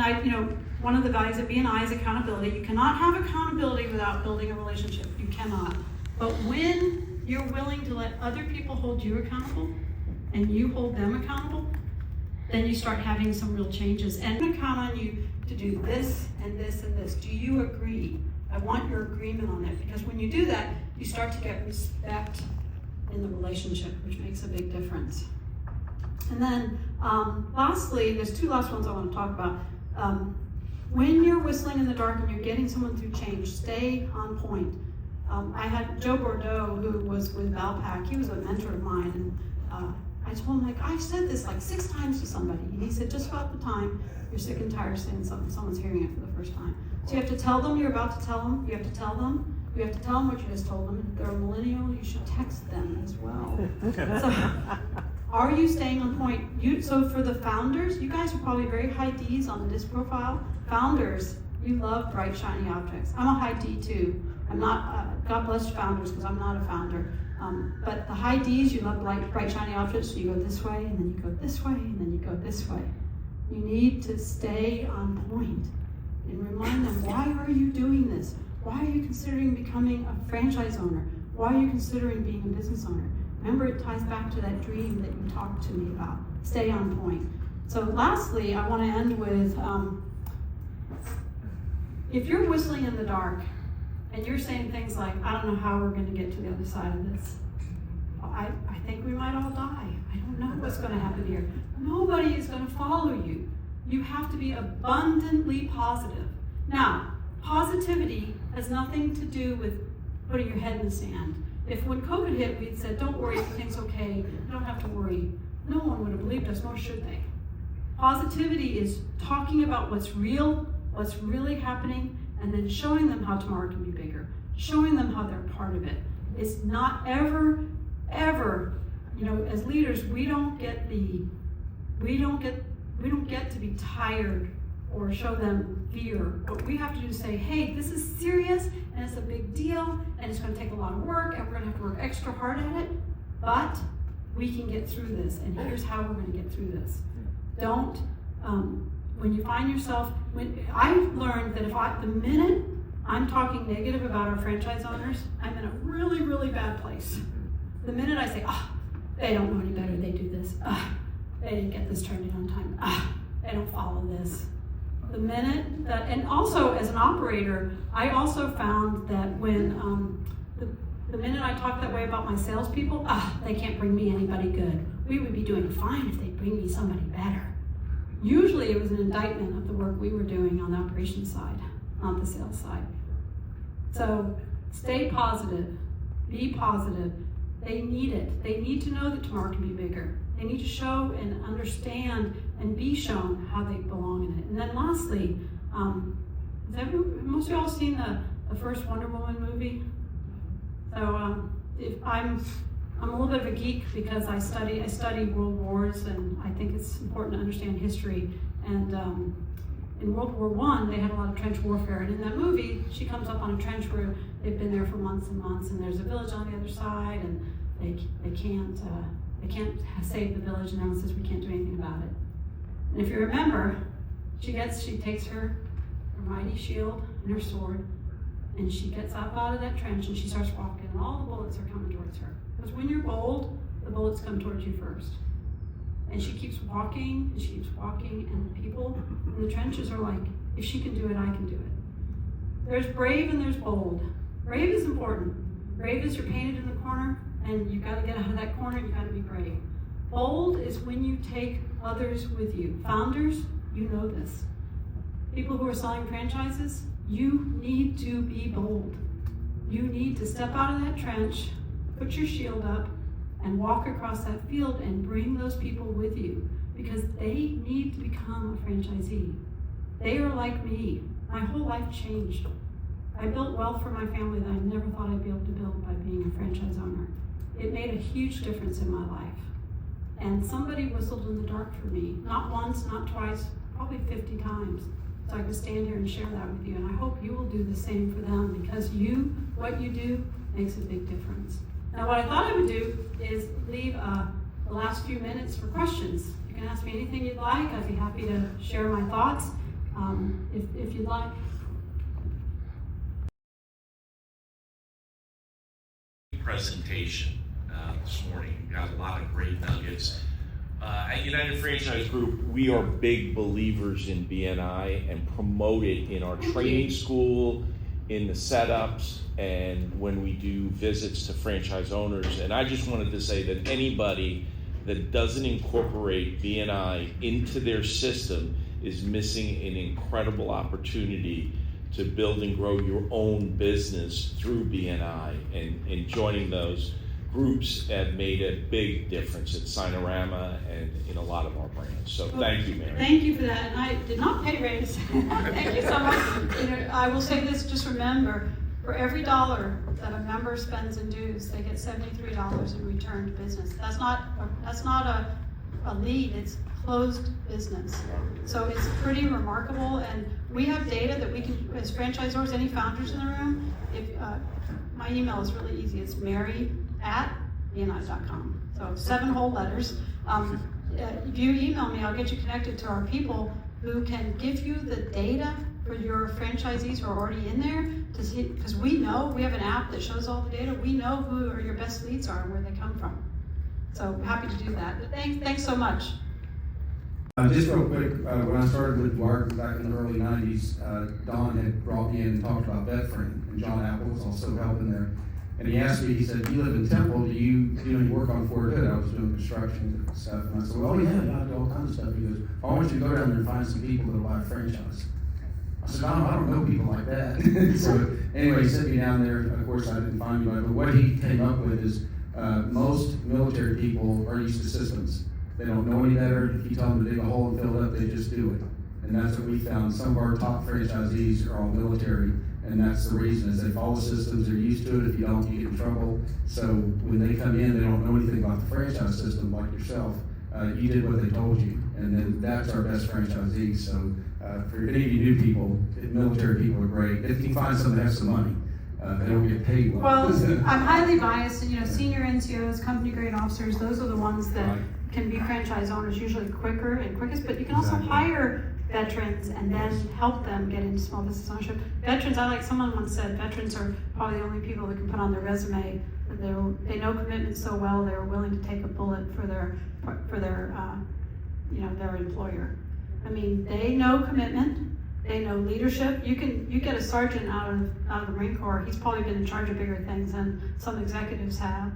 one of the values of BNI is accountability. You cannot have accountability without building a relationship. You cannot. But when you're willing to let other people hold you accountable and you hold them accountable, then you start having some real changes. And I'm going to count on you to do this and this and this. Do you agree? I want your agreement on that, because when you do that, you start to get respect in the relationship, which makes a big difference. And then lastly, there's two last ones I want to talk about. When you're whistling in the dark and you're getting someone through change, stay on point. I had Joe Bordeaux, who was with Valpak. He was a mentor of mine, and I told him, I've said this 6 times to somebody. And he said, just about the time you're sick and tired of saying something, someone's hearing it for the first time. So you have to tell them you're about to tell them. You have to tell them. You have to tell them what you just told them. If they're a millennial, you should text them as well. So, are you staying on point? So for the founders, you guys are probably very high Ds on the DISC profile. Founders, you love bright, shiny objects. I'm a high D too. I'm not, God bless founders, because I'm not a founder. But the high Ds, you love bright, shiny objects. So you go this way, and then you go this way, and then you go this way. You need to stay on point and remind them, why are you doing this? Why are you considering becoming a franchise owner? Why are you considering being a business owner? Remember, it ties back to that dream that you talked to me about. Stay on point. So lastly, I want to end with, if you're whistling in the dark and you're saying things like, I don't know how we're going to get to the other side of this. I think we might all die. I don't know what's going to happen here. Nobody is going to follow you. You have to be abundantly positive. Now, positivity has nothing to do with putting your head in the sand. If when COVID hit, we'd said, don't worry, everything's okay, you don't have to worry, no one would have believed us, nor should they. Positivity is talking about what's real, what's really happening, and then showing them how tomorrow can be bigger, showing them how they're part of it. It's not ever, as leaders, we don't get to be tired or show them fear. What we have to do is say, hey, this is serious, and it's a big deal, and it's going to take a lot of work, and we're going to have to work extra hard at it, but we can get through this, and here's how we're going to get through this. Don't, when you find yourself, I've learned that the minute I'm talking negative about our franchise owners, I'm in a really, really bad place. The minute I say, they don't know any better, they do this, they didn't get this turned in on time, they don't follow this. The minute that, and also as an operator, I also found that when, the minute I talk that way about my salespeople, they can't bring me anybody good. We would be doing fine if they bring me somebody better. Usually it was an indictment of the work we were doing on the operations side, not the sales side. So stay positive, be positive. They need it. They need to know that tomorrow can be bigger. They need to show and understand and be shown how they belong in it. And then lastly, most of y'all seen the first Wonder Woman movie? So I'm a little bit of a geek because I study world wars, and I think it's important to understand history. And in World War I, they had a lot of trench warfare, and in that movie, she comes up on a trench where they've been there for months and months, and there's a village on the other side, and they can't save the village, and everyone says we can't do anything about it. And if you remember, she takes her mighty shield and her sword, and she gets up out of that trench and she starts walking, and all the bullets are coming towards her. Because when you're bold, the bullets come towards you first. And she keeps walking, and she keeps walking, and the people in the trenches are like, if she can do it, I can do it. There's brave and there's bold. Brave is important. Brave is you're painted in the corner, and you've got to get out of that corner, you've got to be brave. Bold is when you take others with you. Founders, you know this. People who are selling franchises, you need to be bold. You need to step out of that trench, put your shield up, and walk across that field and bring those people with you, because they need to become a franchisee. They are like me. My whole life changed. I built wealth for my family that I never thought I'd be able to build by being a franchise owner. It made a huge difference in my life. And somebody whistled in the dark for me, not once, not twice, probably 50 times. So I could stand here and share that with you, and I hope you will do the same for them, because what you do makes a big difference. Now what I thought I would do is leave the last few minutes for questions. You can ask me anything you'd like. I'd be happy to share my thoughts if you'd like. Presentation this morning. Got a lot of great nuggets. At United Franchise Group, we are big believers in BNI and promote it in our training school, in the setups, and when we do visits to franchise owners. And I just wanted to say that anybody that doesn't incorporate BNI into their system is missing an incredible opportunity to build and grow your own business through BNI, and joining those groups have made a big difference at Sinorama and in a lot of our brands. So thank you, Mary. Thank you for that. And I did not pay raise. Thank you so much. I will say this, just remember, for every dollar that a member spends in dues, they get $73 in returned business. That's not a lead, it's closed business. So it's pretty remarkable, and we have data that we can, as franchisors, any founders in the room, my email is really easy. It's mary@bni.com. So 7 whole letters. If you email me, I'll get you connected to our people who can give you the data for your franchisees who are already in there, to see, because we know, we have an app that shows all the data. We know who your best leads are and where they come from. So happy to do that. But thanks so much. Just real quick, when I started with Dwyer back in the early 90s, Don had brought me in and talked about VetFriend, and John Apple was also helping there. And he asked me, he said, "You live in Temple, do you work on Fort Hood?" I was doing construction and stuff. And I said, "Well, yeah, I do all kinds of stuff." He goes, "I want you to go down there and find some people that'll buy a franchise." I said, "I don't know people like that." So anyway, he sent me down there. Of course, I didn't find anybody, but what he came up with is most military people are used to systems. They don't know any better. If you tell them to dig a hole and fill it up, they just do it. And that's what we found. Some of our top franchisees are all military, and that's the reason, is they follow systems, they're used to it. If you don't, you get in trouble. So when they come in, they don't know anything about the franchise system like yourself. You did what they told you, and then that's our best franchisees. So for any of you new people, military people are great. If you find some that have some money, they don't get paid well. Well, I'm highly biased, and senior NCOs, company grade officers, those are the ones that Right. can be franchise owners usually quicker and quickest, but you can also Exactly. hire veterans and then help them get into small business ownership. Veterans, someone once said, veterans are probably the only people that can put on their resume that they know commitment so well they're willing to take a bullet for their their employer. I mean, they know commitment, they know leadership. You get a sergeant out of the Marine Corps, he's probably been in charge of bigger things than some executives have.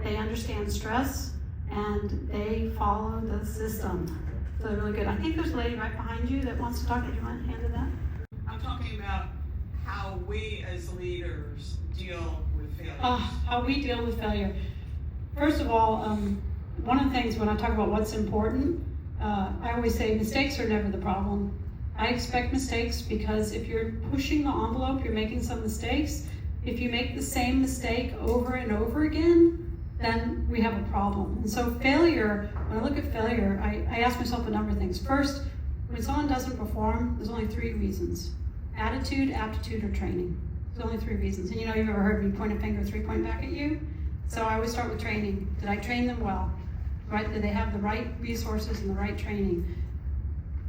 They understand stress and they follow the system. So they're really good. I think there's a lady right behind you that wants to talk. Did you want to hand to that? I'm talking about how we as leaders deal with failure. How we deal with failure. First of all, one of the things when I talk about what's important, I always say mistakes are never the problem. I expect mistakes because if you're pushing the envelope, you're making some mistakes. If you make the same mistake over and over again, then we have a problem. And so failure, when I look at failure, I ask myself a number of things. First, when someone doesn't perform, there's only 3 reasons: attitude, aptitude, or training. There's only 3 reasons. And you've ever heard me point a finger, 3 point back at you? So I always start with training. Did I train them well? Right? Did they have the right resources and the right training?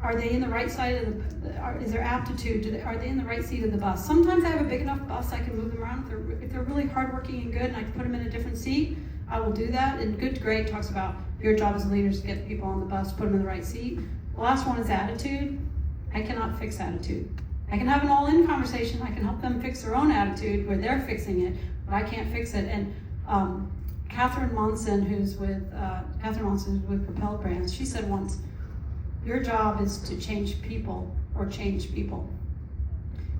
Are they in the right side of is their aptitude, are they in the right seat of the bus? Sometimes I have a big enough bus I can move them around. If they're really hardworking and good and I can put them in a different seat, I will do that. And Good to Great talks about your job as a leader is to get people on the bus, put them in the right seat. The last one is attitude. I cannot fix attitude. I can have an all-in conversation. I can help them fix their own attitude where they're fixing it, but I can't fix it. And Catherine Monson, who's with Propel Brands, she said once, your job is to change people or change people.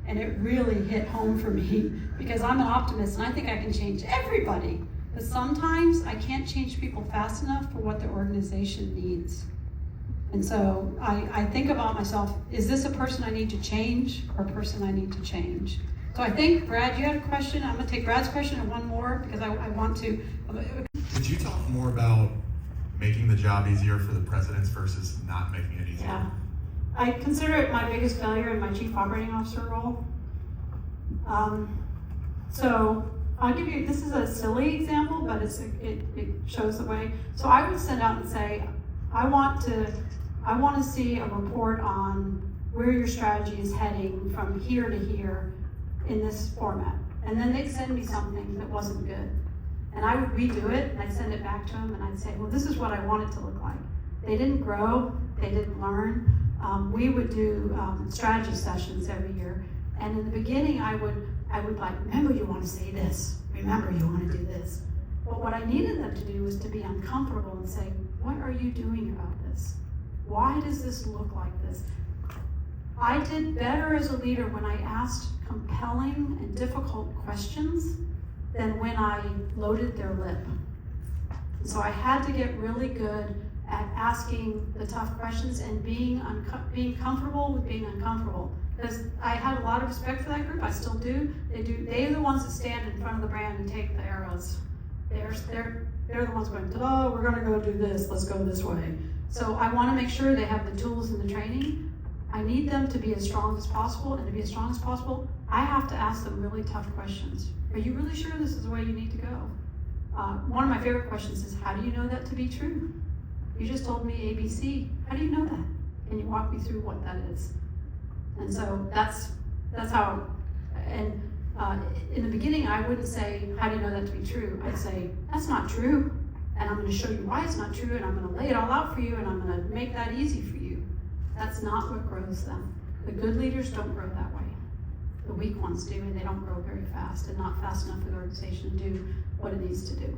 And it really hit home for me because I'm an optimist and I think I can change everybody. But sometimes I can't change people fast enough for what the organization needs. And so I think about myself, is this a person I need to change or a person I need to change? So I think, Brad, you had a question. I'm going to take Brad's question and one more because I want to. Could you talk more about making the job easier for the presidents versus not making it easier? Yeah. I consider it my biggest failure in my chief operating officer role. So I'll give you, this is a silly example, but it shows the way. So I would send out and say, I want to see a report on where your strategy is heading from here to here in this format. And then they'd send me something that wasn't good. And I would redo it, and I'd send it back to them, and I'd say, well, this is what I want it to look like. They didn't grow, they didn't learn. We would do strategy sessions every year, and in the beginning, I would like, remember you want to say this, remember you want to do this. But what I needed them to do was to be uncomfortable and say, what are you doing about this? Why does this look like this? I did better as a leader when I asked compelling and difficult questions than when I loaded their lip. So I had to get really good at asking the tough questions and being comfortable with being uncomfortable. Because I had a lot of respect for that group, I still do. They're the ones that stand in front of the brand and take the arrows. They're the ones going, oh, we're gonna go do this, let's go this way. So I wanna make sure they have the tools and the training. I need them to be as strong as possible, and to be as strong as possible, I have to ask them really tough questions. Are you really sure this is the way you need to go? One of my favorite questions is, how do you know that to be true? You just told me ABC. How do you know that? Can you walk me through what that is? And so that's how, and in the beginning I wouldn't say, how do you know that to be true? I'd say, that's not true. and I'm gonna show you why it's not true, and I'm gonna lay it all out for you, and I'm gonna make that easy for you. That's not what grows them. The good leaders don't grow that way. The weak ones do, and they don't grow very fast, and not fast enough for the organization to do what it needs to do.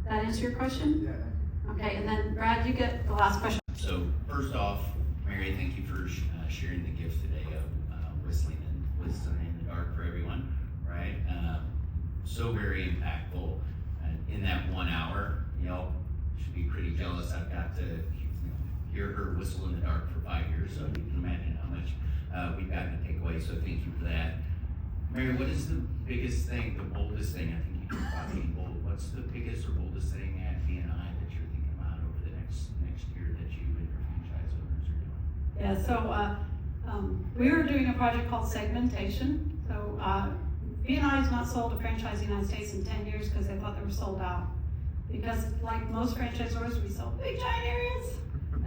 That answer your question? Yeah. Okay, and then Brad, you get the last question. So first off, Mary, thank you for sharing the gift today of whistling in the dark for everyone, right? So very impactful. In that 1 hour, should be pretty jealous. I've got to hear her whistle in the dark for 5 years, so you can imagine how much we've gotten to take away. So thank you for that. Mary, what is the biggest thing, the boldest thing? I think you talked about being bold. What's the biggest or boldest thing at BNI that you're thinking about over the next year that you and your franchise owners are doing? Yeah, so we were doing a project called segmentation. So BNI has not sold a franchise in the United States in 10 years because they thought they were sold out. Because like most franchisors, we sell big giant areas.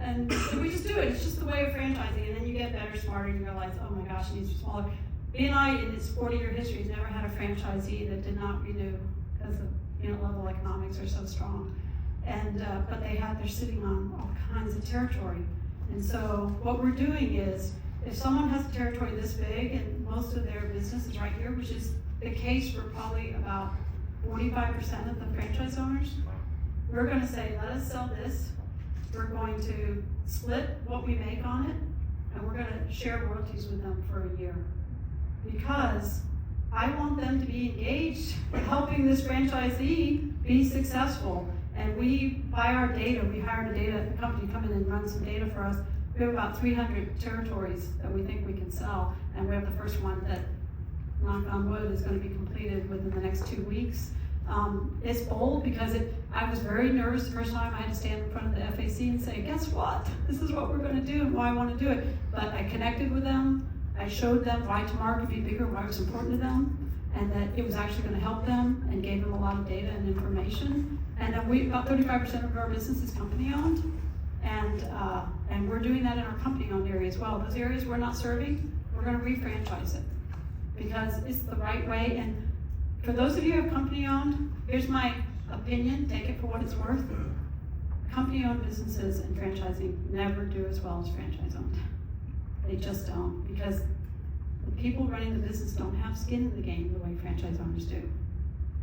And so we just do it. It's just the way of franchising. And then you get better, smarter, and you realize, oh my gosh, it needs to be smaller. BNI in its 40-year history has never had a franchisee that did not renew because the unit level economics are so strong. And but they're sitting on all kinds of territory. And so what we're doing is, if someone has a territory this big and most of their business is right here, which is the case for probably about 45% of the franchise owners, we're going to say, let us sell this. We're going to split what we make on it, and we're going to share royalties with them for a year. Because I want them to be engaged in helping this franchisee be successful. And we buy our data. We hired a company to come in and run some data for us. We have about 300 territories that we think we can sell, and we have the first one that, knock on wood, is going to be completed within the next 2 weeks. It's bold because I was very nervous the first time I had to stand in front of the FAC and say, guess what? This is what we're going to do and why I want to do it. But I connected with them. I showed them why tomorrow could be bigger, why it was important to them, and that it was actually going to help them, and gave them a lot of data and information. And then about 35% of our business is company owned. And we're doing that in our company-owned area as well. Those areas we're not serving, we're going to refranchise it because it's the right way. And for those of you who have company-owned, here's my opinion. Take it for what it's worth. Company-owned businesses and franchising never do as well as franchise-owned. They just don't, because the people running the business don't have skin in the game the way franchise owners do.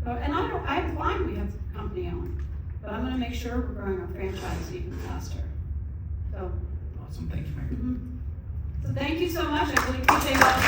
So, and I'm fine we have company-owned, but I'm going to make sure we're growing our franchise even faster. So. Awesome, thank you, Mary. So thank you so much. I really appreciate all the